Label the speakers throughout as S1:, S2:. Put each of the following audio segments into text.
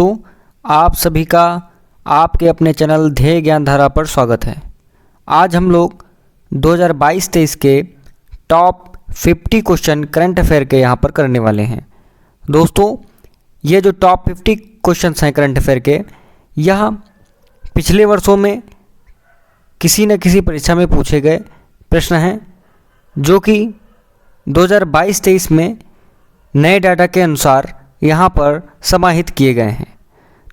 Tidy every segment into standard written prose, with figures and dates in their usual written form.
S1: दोस्तों, आप सभी का आपके अपने चैनल ध्येय ज्ञान धारा पर स्वागत है। आज हम लोग 2022-23 के टॉप 50 क्वेश्चन करंट अफेयर के यहाँ पर करने वाले हैं। दोस्तों, ये जो टॉप 50 क्वेश्चंस हैं करंट अफेयर के, यह पिछले वर्षों में किसी न किसी परीक्षा में पूछे गए प्रश्न हैं, जो कि 2022-23 में नए डाटा के अनुसार यहाँ पर समाहित किए गए हैं।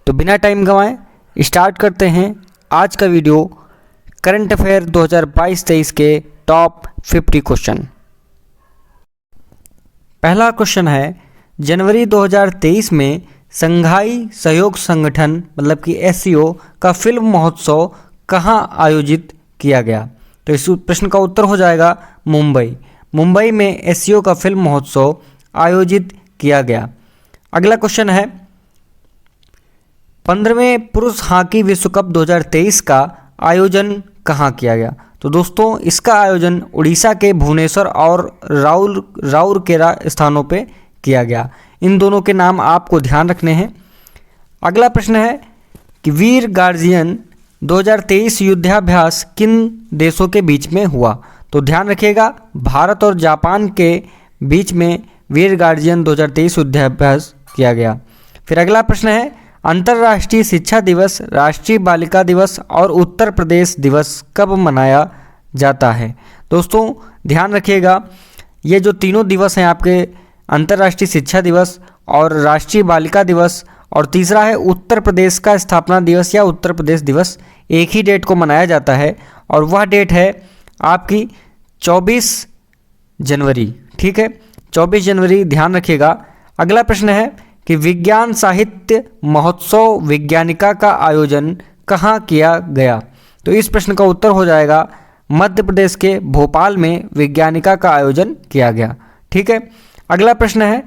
S1: तो बिना टाइम गंवाए स्टार्ट करते हैं आज का वीडियो करंट अफेयर 2022-23 के टॉप 50 क्वेश्चन। पहला क्वेश्चन है, जनवरी 2023 में संघाई सहयोग संगठन मतलब कि SCO का फिल्म महोत्सव कहाँ आयोजित किया गया? तो इस प्रश्न का उत्तर हो जाएगा मुंबई में SCO का फिल्म महोत्सव आयोजित किया गया। अगला क्वेश्चन है, 15वें पुरुष हॉकी विश्व कप 2023 का आयोजन कहाँ किया गया? तो दोस्तों, इसका आयोजन उड़ीसा के भुवनेश्वर और राउरकेला स्थानों पे किया गया। इन दोनों के नाम आपको ध्यान रखने हैं। अगला प्रश्न है कि वीर गार्जियन 2023 युद्धाभ्यास किन देशों के बीच में हुआ? तो ध्यान रखिएगा, भारत और जापान के बीच में वीर गार्जियन 2023 युद्धाभ्यास किया गया। फिर अगला प्रश्न है, अंतर्राष्ट्रीय शिक्षा दिवस, राष्ट्रीय बालिका दिवस और उत्तर प्रदेश दिवस कब मनाया जाता है? दोस्तों ध्यान रखिएगा, ये जो तीनों दिवस हैं आपके, अंतर्राष्ट्रीय शिक्षा दिवस और राष्ट्रीय बालिका दिवस और तीसरा है उत्तर प्रदेश का स्थापना दिवस या उत्तर प्रदेश दिवस, एक ही डेट को मनाया जाता है और वह डेट है आपकी 24 जनवरी। ठीक है, 24 जनवरी ध्यान रखिएगा। अगला प्रश्न है कि विज्ञान साहित्य महोत्सव विज्ञानिका का आयोजन कहाँ किया गया? तो इस प्रश्न का उत्तर हो जाएगा मध्य प्रदेश के भोपाल में विज्ञानिका का आयोजन किया गया। ठीक है, अगला प्रश्न है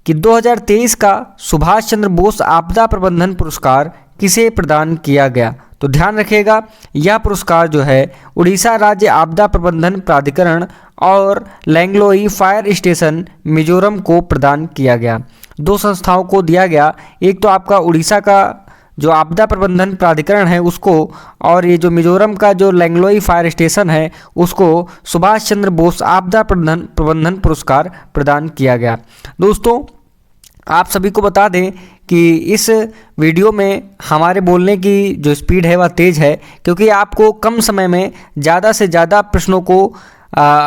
S1: कि 2023 का सुभाष चंद्र बोस आपदा प्रबंधन पुरस्कार किसे प्रदान किया गया? तो ध्यान रखिएगा, यह पुरस्कार जो है उड़ीसा राज्य आपदा प्रबंधन प्राधिकरण और लैंगलोई फायर स्टेशन मिजोरम को प्रदान किया गया। दो संस्थाओं को दिया गया, एक तो आपका उड़ीसा का जो आपदा प्रबंधन प्राधिकरण है उसको, और ये जो मिजोरम का जो लैंगलोई फायर स्टेशन है उसको सुभाष चंद्र बोस आपदा प्रबंधन पुरस्कार प्रदान किया गया। दोस्तों, आप सभी को बता दें कि इस वीडियो में हमारे बोलने की जो स्पीड है वह तेज़ है, क्योंकि आपको कम समय में ज़्यादा से ज़्यादा प्रश्नों को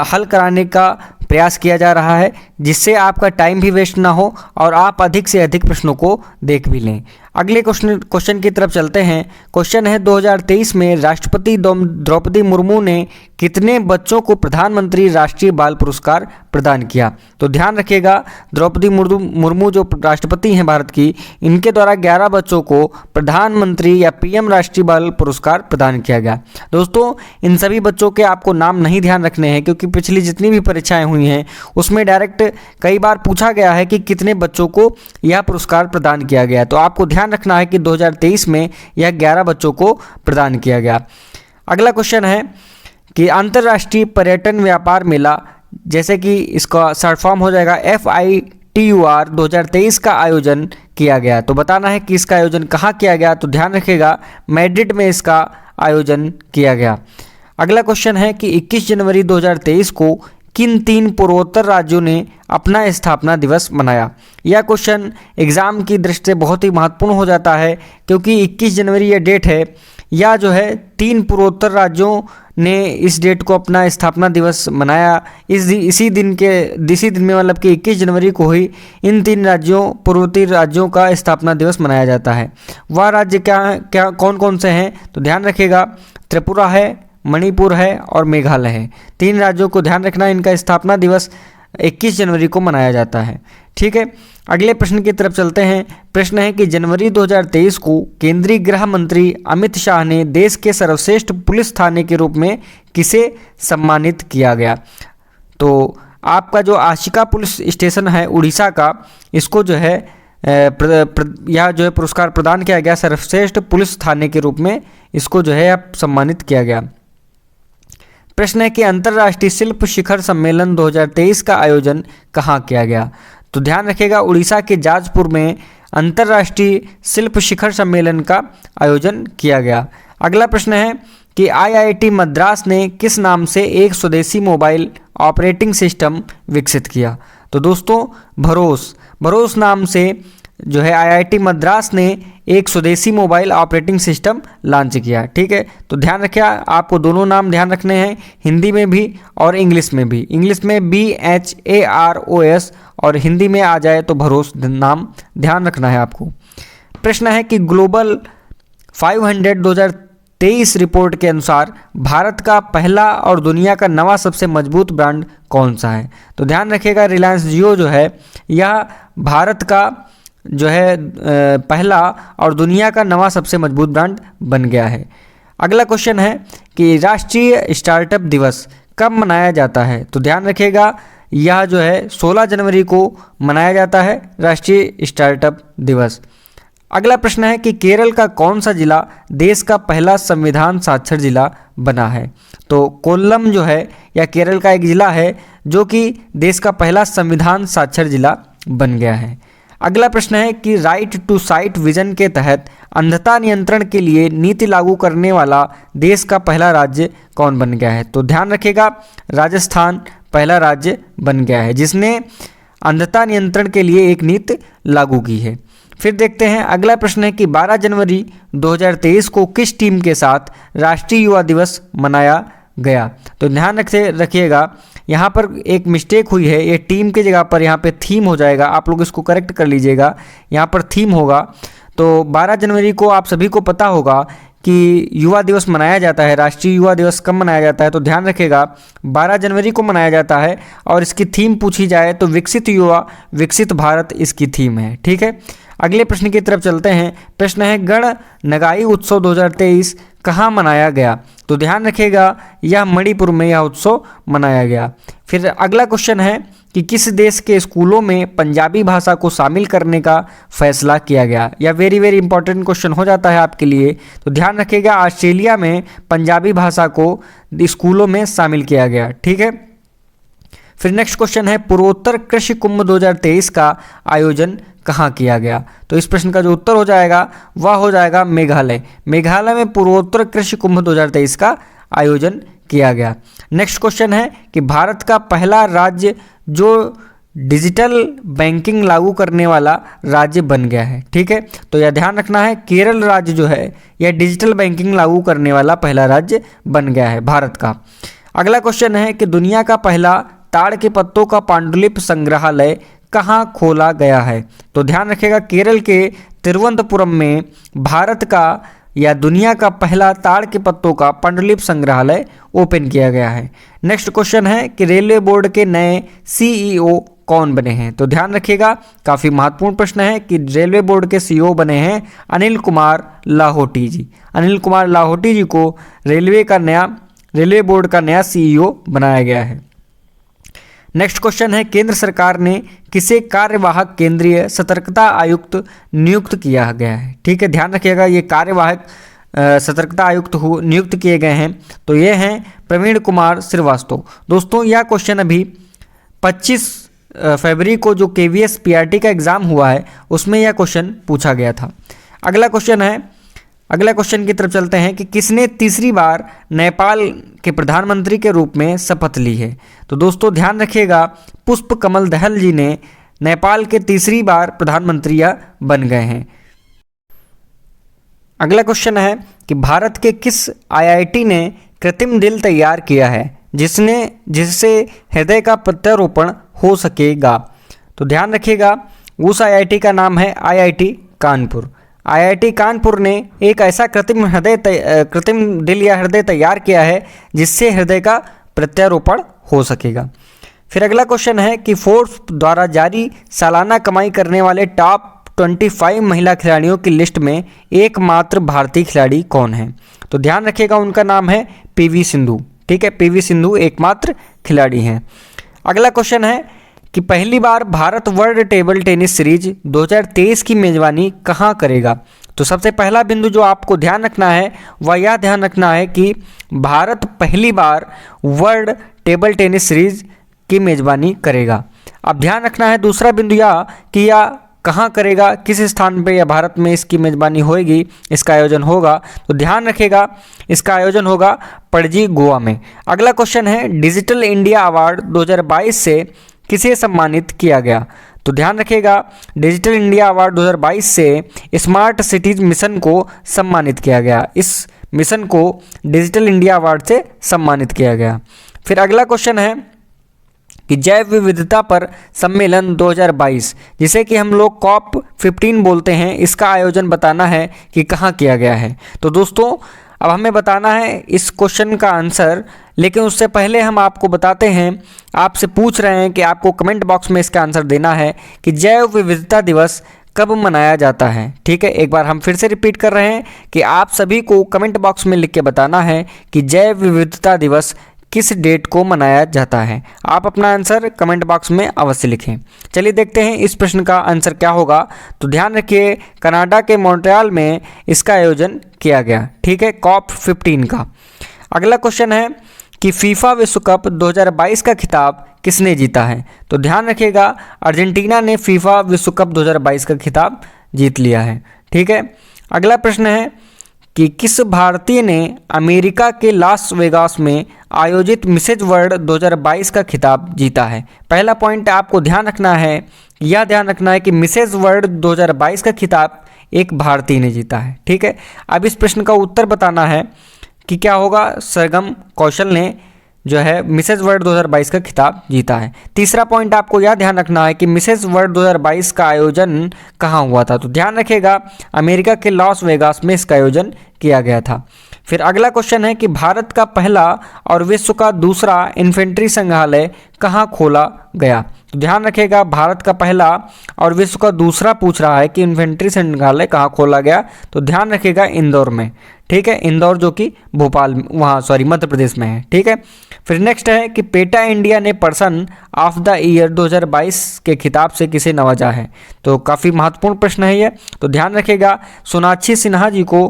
S1: हल कराने का प्रयास किया जा रहा है, जिससे आपका टाइम भी वेस्ट ना हो और आप अधिक से अधिक प्रश्नों को देख भी लें। अगले क्वेश्चन की तरफ चलते हैं। क्वेश्चन है, 2023 में राष्ट्रपति द्रौपदी मुर्मू ने कितने बच्चों को प्रधानमंत्री राष्ट्रीय बाल पुरस्कार प्रदान किया? तो ध्यान रखिएगा, द्रौपदी मुर्मू जो राष्ट्रपति हैं भारत की, इनके द्वारा 11 बच्चों को प्रधानमंत्री या PM राष्ट्रीय बाल पुरस्कार प्रदान किया गया। दोस्तों, इन सभी बच्चों के आपको नाम नहीं ध्यान रखने हैं, क्योंकि पिछली जितनी भी परीक्षाएं हुई हैं उसमें डायरेक्ट कई बार पूछा गया है कि कितने बच्चों को यह पुरस्कार प्रदान किया गया। तो आपको ध्यान रखना है कि 2023 में यह 11 बच्चों को प्रदान किया गया। अगला क्वेश्चन है कि अंतर्राष्ट्रीय पर्यटन व्यापार मेला, जैसे कि इसका शॉर्ट फॉर्म हो जाएगा FITUR 2023 का आयोजन किया गया। तो बताना है कि इसका आयोजन कहाँ किया गया? तो ध्यान रखिएगा, मैड्रिड में इसका आयोजन किया गया। अगला क्वेश्चन है कि 21 जनवरी 2023 को किन 3 पूर्वोत्तर राज्यों ने अपना स्थापना दिवस मनाया? यह क्वेश्चन एग्ज़ाम की दृष्टि से बहुत ही महत्वपूर्ण हो जाता है, क्योंकि 21 जनवरी यह डेट है, या जो है 3 पूर्वोत्तर राज्यों ने इस डेट को अपना स्थापना दिवस मनाया। इसी दिन में मतलब कि 21 जनवरी को ही इन 3 पूर्वोत्तर राज्यों का स्थापना दिवस मनाया जाता है। वह राज्य क्या कौन कौन से हैं? तो ध्यान रखिएगा, त्रिपुरा है, मणिपुर है और मेघालय है। 3 राज्यों को ध्यान रखना, इनका स्थापना दिवस 21 जनवरी को मनाया जाता है। ठीक है, अगले प्रश्न की तरफ चलते हैं। प्रश्न है कि जनवरी 2023 को केंद्रीय गृह मंत्री अमित शाह ने देश के सर्वश्रेष्ठ पुलिस थाने के रूप में किसे सम्मानित किया गया? तो आपका जो आशिका पुलिस स्टेशन है उड़ीसा का, इसको जो है यह जो है पुरस्कार प्रदान किया गया, सर्वश्रेष्ठ पुलिस थाने के रूप में इसको जो है सम्मानित किया गया। प्रश्न है कि अंतर्राष्ट्रीय शिल्प शिखर सम्मेलन 2023 का आयोजन कहाँ किया गया? तो ध्यान रखिएगा, उड़ीसा के जाजपुर में अंतर्राष्ट्रीय शिल्प शिखर सम्मेलन का आयोजन किया गया। अगला प्रश्न है कि आईआईटी मद्रास ने किस नाम से एक स्वदेशी मोबाइल ऑपरेटिंग सिस्टम विकसित किया? तो दोस्तों भरोस नाम से जो है आईआईटी मद्रास ने एक स्वदेशी मोबाइल ऑपरेटिंग सिस्टम लॉन्च किया। ठीक है, तो ध्यान रखिए, आपको दोनों नाम ध्यान रखने हैं, हिंदी में भी और इंग्लिश में भी। इंग्लिश में BHAROS और हिंदी में आ जाए तो भरोस नाम ध्यान रखना है आपको। प्रश्न है कि ग्लोबल 500 2023 रिपोर्ट के अनुसार भारत का पहला और दुनिया का नवा सबसे मजबूत ब्रांड कौन सा है? तो ध्यान रखिएगा, रिलायंस जियो जो है यह भारत का जो है पहला और दुनिया का नवा सबसे मजबूत ब्रांड बन गया है। अगला क्वेश्चन है कि राष्ट्रीय स्टार्टअप दिवस कब मनाया जाता है? तो ध्यान रखिएगा, यह जो है 16 जनवरी को मनाया जाता है राष्ट्रीय स्टार्टअप दिवस। अगला प्रश्न है कि केरल का कौन सा जिला देश का पहला संविधान साक्षर जिला बना है? तो कोल्लम जो है यह केरल का एक जिला है जो कि देश का पहला संविधान साक्षर जिला बन गया है। अगला प्रश्न है कि राइट टू साइट विजन के तहत अंधता नियंत्रण के लिए नीति लागू करने वाला देश का पहला राज्य कौन बन गया है? तो ध्यान रखिएगा, राजस्थान पहला राज्य बन गया है जिसने अंधता नियंत्रण के लिए एक नीति लागू की है। फिर देखते हैं, अगला प्रश्न है कि 12 जनवरी 2023 को किस टीम के साथ राष्ट्रीय युवा दिवस मनाया गया? तो ध्यान रखिएगा, यहाँ पर एक मिस्टेक हुई है, ये टीम की जगह पर यहाँ पे थीम हो जाएगा, आप लोग इसको करेक्ट कर लीजिएगा, यहाँ पर थीम होगा। तो 12 जनवरी को आप सभी को पता होगा कि युवा दिवस मनाया जाता है। राष्ट्रीय युवा दिवस कब मनाया जाता है? तो ध्यान रखिएगा 12 जनवरी को मनाया जाता है और इसकी थीम पूछी जाए तो विकसित युवा विकसित भारत इसकी थीम है। ठीक है, अगले प्रश्न की तरफ चलते हैं। प्रश्न है गण नगाई उत्सव 2023 कहाँ मनाया गया? तो ध्यान रखिएगा, यह मणिपुर में यह उत्सव मनाया गया। फिर अगला क्वेश्चन है कि किस देश के स्कूलों में पंजाबी भाषा को शामिल करने का फैसला किया गया? यह वेरी इंपॉर्टेंट क्वेश्चन हो जाता है आपके लिए। तो ध्यान रखिएगा, ऑस्ट्रेलिया में पंजाबी भाषा को स्कूलों में शामिल किया गया। ठीक है, फिर नेक्स्ट क्वेश्चन है पूर्वोत्तर कृषि कुंभ 2023 का आयोजन कहाँ किया गया? तो इस प्रश्न का जो उत्तर हो जाएगा वह हो जाएगा मेघालय। मेघालय में पूर्वोत्तर कृषि कुंभ 2023 का आयोजन किया गया। नेक्स्ट क्वेश्चन है कि भारत का पहला राज्य जो डिजिटल बैंकिंग लागू करने वाला राज्य बन गया है। ठीक है, तो यह ध्यान रखना है, केरल राज्य जो है यह डिजिटल बैंकिंग लागू करने वाला पहला राज्य बन गया है भारत का। अगला क्वेश्चन है कि दुनिया का पहला ताड़ के पत्तों का पांडुलिपि संग्रहालय कहाँ खोला गया है? तो ध्यान रखिएगा, केरल के तिरुवनंतपुरम में भारत का या दुनिया का पहला ताड़ के पत्तों का पांडुलिपि संग्रहालय ओपन किया गया है। नेक्स्ट क्वेश्चन है कि रेलवे बोर्ड के नए CEO कौन बने हैं? तो ध्यान रखिएगा, काफ़ी महत्वपूर्ण प्रश्न है कि रेलवे बोर्ड के CEO बने हैं अनिल कुमार लाहोटी जी। अनिल कुमार लाहोटी जी को रेलवे बोर्ड का नया CEO बनाया गया है। नेक्स्ट क्वेश्चन है केंद्र सरकार ने किसे कार्यवाहक केंद्रीय सतर्कता आयुक्त नियुक्त किया गया है? ठीक है, ध्यान रखिएगा, ये कार्यवाहक सतर्कता आयुक्त नियुक्त किए गए हैं, तो ये हैं प्रवीण कुमार श्रीवास्तव। दोस्तों यह क्वेश्चन अभी 25 फरवरी को जो KVS PRT का एग्ज़ाम हुआ है उसमें यह क्वेश्चन पूछा गया था। अगला क्वेश्चन की तरफ चलते हैं कि किसने तीसरी बार नेपाल के प्रधानमंत्री के रूप में शपथ ली है? तो दोस्तों ध्यान रखिएगा, पुष्प कमल दहल जी ने नेपाल के तीसरी बार प्रधानमंत्री बन गए हैं। अगला क्वेश्चन है कि भारत के किस IIT ने कृत्रिम दिल तैयार किया है जिससे हृदय का प्रत्यारोपण हो सकेगा? तो ध्यान रखिएगा, उस IIT का नाम है IIT कानपुर। IIT कानपुर ने एक ऐसा कृत्रिम दिल या हृदय तैयार किया है जिससे हृदय का प्रत्यारोपण हो सकेगा। फिर अगला क्वेश्चन है कि फोर्ब्स द्वारा जारी सालाना कमाई करने वाले टॉप 25 महिला खिलाड़ियों की लिस्ट में एकमात्र भारतीय खिलाड़ी कौन है? तो ध्यान रखिएगा, उनका नाम है PV सिंधु। ठीक है, PV सिंधु एकमात्र खिलाड़ी हैं। अगला क्वेश्चन है कि पहली बार Bharat world table tennis series 2023 की मेजबानी कहाँ करेगा? तो सबसे पहला बिंदु जो आपको ध्यान रखना है वह यह ध्यान रखना है कि भारत पहली बार वर्ल्ड टेबल टेनिस सीरीज की मेजबानी करेगा। अब ध्यान रखना है दूसरा बिंदु यह कि यह कहाँ करेगा, किस स्थान पे या भारत में इसकी मेजबानी होगी, इसका आयोजन होगा? तो ध्यान रखिएगा इसका आयोजन होगा पणजी गोवा में। अगला क्वेश्चन है डिजिटल इंडिया अवार्ड 2022 से किसे सम्मानित किया गया? तो ध्यान रखिएगा डिजिटल इंडिया अवार्ड 2022 से स्मार्ट सिटीज मिशन को सम्मानित किया गया। इस मिशन को डिजिटल इंडिया अवार्ड से सम्मानित किया गया। फिर अगला क्वेश्चन है कि जैव विविधता पर सम्मेलन 2022 जिसे कि हम लोग COP15 बोलते हैं, इसका आयोजन बताना है कि कहाँ किया गया है। तो दोस्तों अब हमें बताना है इस क्वेश्चन का आंसर, लेकिन उससे पहले हम आपको बताते हैं, आपसे पूछ रहे हैं कि आपको कमेंट बॉक्स में इसका आंसर देना है कि जैव विविधता दिवस कब मनाया जाता है। ठीक है, एक बार हम फिर से रिपीट कर रहे हैं कि आप सभी को कमेंट बॉक्स में लिख के बताना है कि जैव विविधता दिवस किस डेट को मनाया जाता है। आप अपना आंसर कमेंट बॉक्स में अवश्य लिखें। चलिए देखते हैं इस प्रश्न का आंसर क्या होगा। तो ध्यान रखिए कनाडा के मॉन्ट्रियल में इसका आयोजन किया गया। ठीक है, COP15 का। अगला क्वेश्चन है कि फीफा विश्व कप 2022 का खिताब किसने जीता है? तो ध्यान रखिएगा अर्जेंटीना ने फीफा विश्व कप 2022 का खिताब जीत लिया है। ठीक है, अगला प्रश्न है कि किस भारतीय ने अमेरिका के लास वेगास में आयोजित मिसेज वर्ल्ड 2022 का खिताब जीता है? पहला पॉइंट आपको ध्यान रखना है, यह ध्यान रखना है कि मिसेज वर्ल्ड 2022 का खिताब एक भारतीय ने जीता है। ठीक है, अब इस प्रश्न का उत्तर बताना है कि क्या होगा। सरगम कौशल ने जो है मिसेज वर्ल्ड 2022 का खिताब जीता है। तीसरा पॉइंट आपको यह ध्यान रखना है कि मिसेज वर्ल्ड 2022 का आयोजन कहाँ हुआ था? तो ध्यान रखिएगा अमेरिका के लॉस वेगास में इसका आयोजन किया गया था। फिर अगला क्वेश्चन है कि भारत का पहला और विश्व का दूसरा इन्फेंट्री संग्रहालय कहाँ खोला गया? तो ध्यान रखिएगा भारत का पहला और विश्व का दूसरा पूछ रहा है कि इन्फेंट्री संग्रहालय कहाँ खोला गया। तो ध्यान रखिएगा इंदौर में। ठीक है, इंदौर जो कि भोपाल वहाँ मध्य प्रदेश में है। ठीक है, फिर नेक्स्ट है कि पेटा इंडिया ने पर्सन ऑफ द ईयर 2022 के खिताब से किसे नवाजा है? तो काफ़ी महत्वपूर्ण प्रश्न है ये। तो ध्यान रखिएगा सोनाक्षी सिन्हा जी को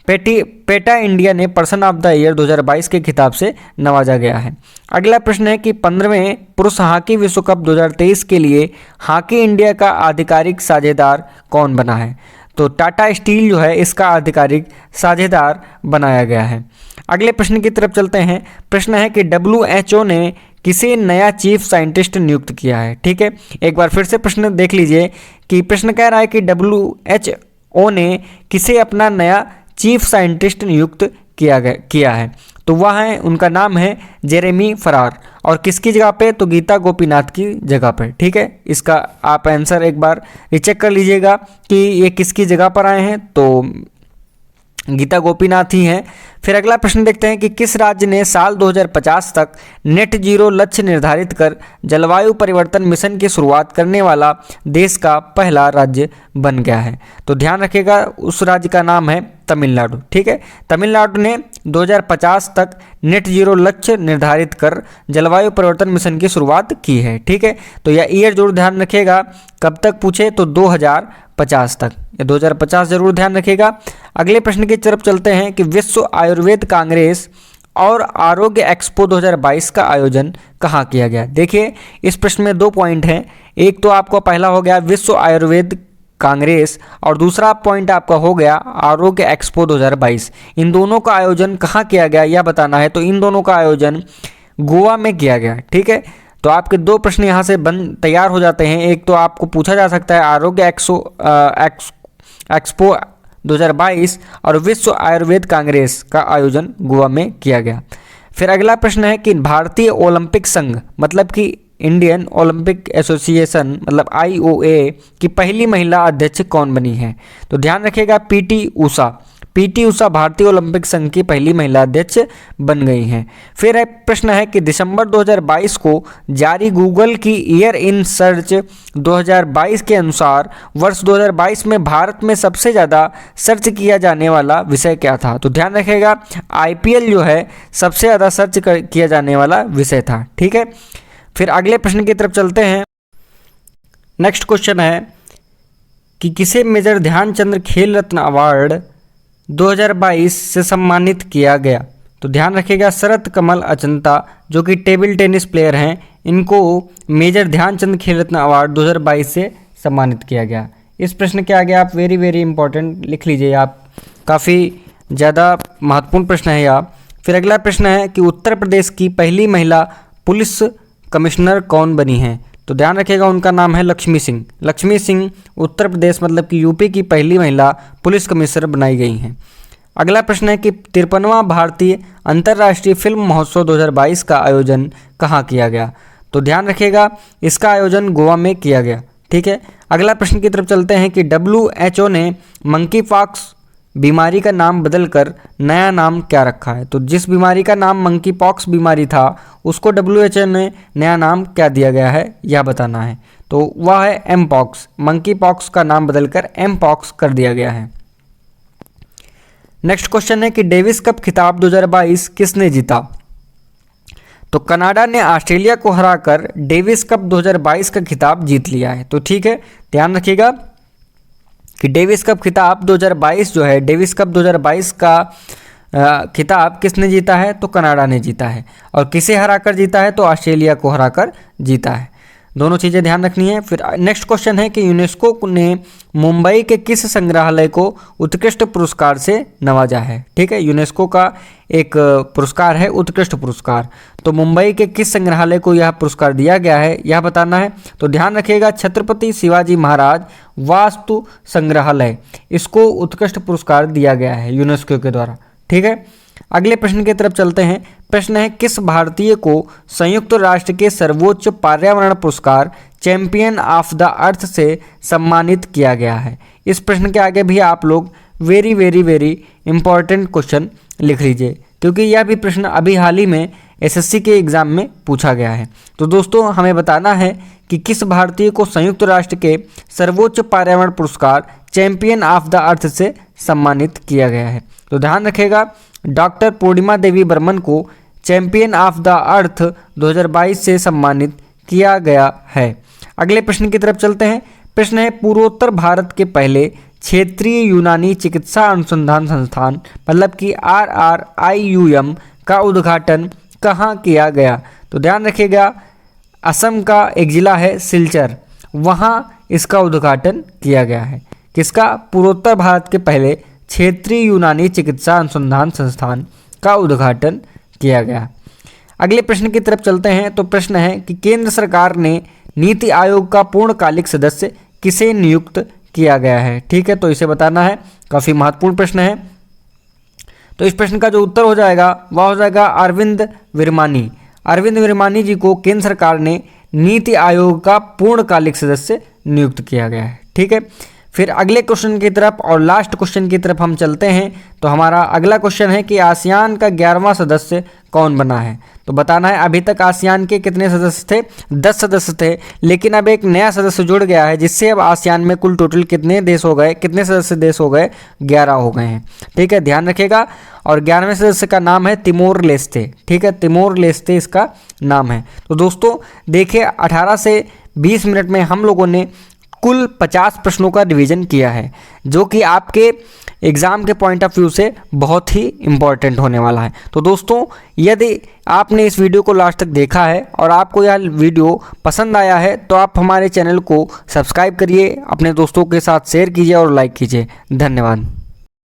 S1: पेटा इंडिया ने पर्सन ऑफ द ईयर 2022 के खिताब से नवाजा गया है। अगला प्रश्न है कि 15वें पुरुष हॉकी विश्व कप 2023 के लिए हॉकी इंडिया का आधिकारिक साझेदार कौन बना है? तो टाटा स्टील जो है इसका आधिकारिक साझेदार बनाया गया है। अगले प्रश्न की तरफ चलते हैं। प्रश्न है कि WHO ने किसे नया चीफ साइंटिस्ट नियुक्त किया है? ठीक है, एक बार फिर से प्रश्न देख लीजिए कि प्रश्न कह रहा है कि WHO ने किसे अपना नया चीफ साइंटिस्ट नियुक्त किया है। तो वह है, उनका नाम है जेरेमी फरार। और किसकी जगह पे? तो गीता गोपीनाथ की जगह पे। ठीक है, इसका आप आंसर एक बार रिचेक कर लीजिएगा कि ये किसकी जगह पर आए हैं। तो गीता गोपीनाथ ही हैं। फिर अगला प्रश्न देखते हैं कि किस राज्य ने साल 2050 तक नेट जीरो लक्ष्य निर्धारित कर जलवायु परिवर्तन मिशन की शुरुआत करने वाला देश का पहला राज्य बन गया है? तो ध्यान रखिएगा उस राज्य का नाम है तमिलनाडु। ठीक है, तमिलनाडु ने 2050 तक नेट जीरो लक्ष्य निर्धारित कर जलवायु परिवर्तन मिशन की शुरुआत की है। ठीक है, तो यह ईयर जरूर ध्यान रखिएगा, कब तक पूछे तो 2050 तक, 2050 जरूर ध्यान रखिएगा। अगले प्रश्न की तरफ चलते हैं कि विश्व आयुर्वेद कांग्रेस और आरोग्य एक्सपो 2022 का आयोजन कहाँ किया गया? देखिए इस प्रश्न में 2 पॉइंट हैं। एक तो आपका पहला हो गया विश्व आयुर्वेद कांग्रेस और दूसरा पॉइंट आपका हो गया आरोग्य एक्सपो 2022। इन दोनों का आयोजन कहाँ किया गया यह बताना है। तो इन दोनों का आयोजन गोवा में किया गया। ठीक है, तो आपके 2 प्रश्न यहाँ से तैयार हो जाते हैं। एक तो आपको पूछा जा सकता है आरोग्य एक्सपो 2022 और विश्व आयुर्वेद कांग्रेस का आयोजन गोवा में किया गया। फिर अगला प्रश्न है कि भारतीय ओलंपिक संघ मतलब कि इंडियन ओलंपिक एसोसिएशन मतलब IOA की पहली महिला अध्यक्ष कौन बनी है? तो ध्यान रखिएगा PT उषा भारतीय ओलंपिक संघ की पहली महिला अध्यक्ष बन गई हैं। फिर एक प्रश्न है कि दिसंबर 2022 को जारी गूगल की ईयर इन सर्च 2022 के अनुसार वर्ष 2022 में भारत में सबसे ज़्यादा सर्च किया जाने वाला विषय क्या था? तो ध्यान रखिएगा IPL जो है सबसे ज़्यादा सर्च किया जाने वाला विषय था। ठीक है, फिर अगले प्रश्न की तरफ चलते हैं। नेक्स्ट क्वेश्चन है कि किसे मेजर ध्यानचंद खेल रत्न अवार्ड 2022 से सम्मानित किया गया? तो ध्यान रखिएगा शरत कमल अचंता जो कि टेबल टेनिस प्लेयर हैं, इनको मेजर ध्यानचंद खेल रत्न अवार्ड 2022 से सम्मानित किया गया। इस प्रश्न के आगे आप वेरी वेरी इंपॉर्टेंट लिख लीजिए आप, काफ़ी ज़्यादा महत्वपूर्ण प्रश्न है यह। फिर अगला प्रश्न है कि उत्तर प्रदेश की पहली महिला पुलिस कमिश्नर कौन बनी हैं? तो ध्यान रखिएगा उनका नाम है लक्ष्मी सिंह। लक्ष्मी सिंह उत्तर प्रदेश मतलब कि यूपी की पहली महिला पुलिस कमिश्नर बनाई गई हैं। अगला प्रश्न है कि 53वां भारतीय अंतर्राष्ट्रीय फिल्म महोत्सव 2022 का आयोजन कहाँ किया गया? तो ध्यान रखिएगा इसका आयोजन गोवा में किया गया। ठीक है, अगला प्रश्न की तरफ चलते हैं कि WHO ने मंकी पॉक्स बीमारी का नाम बदलकर नया नाम क्या रखा है? तो जिस बीमारी का नाम मंकी पॉक्स बीमारी था उसको WHO ने नया नाम क्या दिया गया है यह बताना है। तो वह है एम पॉक्स। मंकी पॉक्स का नाम बदलकर एम पॉक्स कर दिया गया है। नेक्स्ट क्वेश्चन है कि डेविस कप खिताब 2022 किसने जीता? तो कनाडा ने ऑस्ट्रेलिया को हराकर डेविस कप 2022 का खिताब जीत लिया है। तो ठीक है, ध्यान रखिएगा कि डेविस कप खिताब 2022 जो है, डेविस कप 2022 का खिताब किसने जीता है? तो कनाडा ने जीता है। और किसे हराकर जीता है? तो ऑस्ट्रेलिया को हराकर जीता है। दोनों चीज़ें ध्यान रखनी है। फिर नेक्स्ट क्वेश्चन है कि यूनेस्को ने मुंबई के किस संग्रहालय को उत्कृष्ट पुरस्कार से नवाजा है? ठीक है, यूनेस्को का एक पुरस्कार है उत्कृष्ट पुरस्कार। तो मुंबई के किस संग्रहालय को यह पुरस्कार दिया गया है यह बताना है। तो ध्यान रखिएगा छत्रपति शिवाजी महाराज वास्तु संग्रहालय, इसको उत्कृष्ट पुरस्कार दिया गया है यूनेस्को के द्वारा। ठीक है, अगले प्रश्न की तरफ चलते हैं। प्रश्न है किस भारतीय को संयुक्त राष्ट्र के सर्वोच्च पर्यावरण पुरस्कार चैंपियन ऑफ द अर्थ से सम्मानित किया गया है? इस प्रश्न के आगे भी आप लोग very very very important question लिख लीजिए, क्योंकि यह भी प्रश्न अभी हाल ही में SSC के एग्जाम में पूछा गया है। तो दोस्तों हमें बताना है कि किस भारतीय को संयुक्त राष्ट्र के सर्वोच्च पर्यावरण पुरस्कार चैंपियन ऑफ द अर्थ से सम्मानित किया गया है। तो ध्यान रखिएगा डॉक्टर पूर्णिमा देवी बर्मन को चैंपियन ऑफ द अर्थ 2022 से सम्मानित किया गया है। अगले प्रश्न की तरफ चलते हैं। प्रश्न है पूर्वोत्तर भारत के पहले क्षेत्रीय यूनानी चिकित्सा अनुसंधान संस्थान मतलब कि RRIUM का उद्घाटन कहाँ किया गया? तो ध्यान रखिएगा असम का एक जिला है सिलचर, वहाँ इसका उद्घाटन किया गया है। किसका? पूर्वोत्तर भारत के पहले क्षेत्रीय यूनानी चिकित्सा अनुसंधान संस्थान का उद्घाटन किया गया। अगले प्रश्न की तरफ चलते हैं। तो प्रश्न है कि केंद्र सरकार ने नीति आयोग का पूर्णकालिक सदस्य किसे नियुक्त किया गया है? ठीक है, तो इसे बताना है, काफ़ी महत्वपूर्ण प्रश्न है। तो इस प्रश्न का जो उत्तर हो जाएगा वह हो जाएगा अरविंद विरमानी। अरविंद विरमानी जी को केंद्र सरकार ने नीति आयोग का पूर्णकालिक सदस्य नियुक्त किया गया है। ठीक है, फिर अगले क्वेश्चन की तरफ और लास्ट क्वेश्चन की तरफ हम चलते हैं। तो हमारा अगला क्वेश्चन है कि आसियान का 11वां सदस्य कौन बना है? तो बताना है अभी तक आसियान के कितने सदस्य थे? 10 सदस्य थे, लेकिन अब एक नया सदस्य जुड़ गया है जिससे अब आसियान में कुल टोटल कितने देश हो गए, कितने सदस्य देश हो गए? 11 हो गए हैं। ठीक है, ध्यान रखिएगा। और 11वें सदस्य का नाम है तिमोर लेस्ते। ठीक है, तिमोर लेस्ते इसका नाम है। तो दोस्तों देखिए 18 से 20 मिनट में हम लोगों ने कुल 50 प्रश्नों का रिवीजन किया है, जो कि आपके एग्ज़ाम के पॉइंट ऑफ व्यू से बहुत ही इम्पॉर्टेंट होने वाला है। तो दोस्तों यदि आपने इस वीडियो को लास्ट तक देखा है और आपको यह वीडियो पसंद आया है तो आप हमारे चैनल को सब्सक्राइब करिए, अपने दोस्तों के साथ शेयर कीजिए और लाइक कीजिए। धन्यवाद।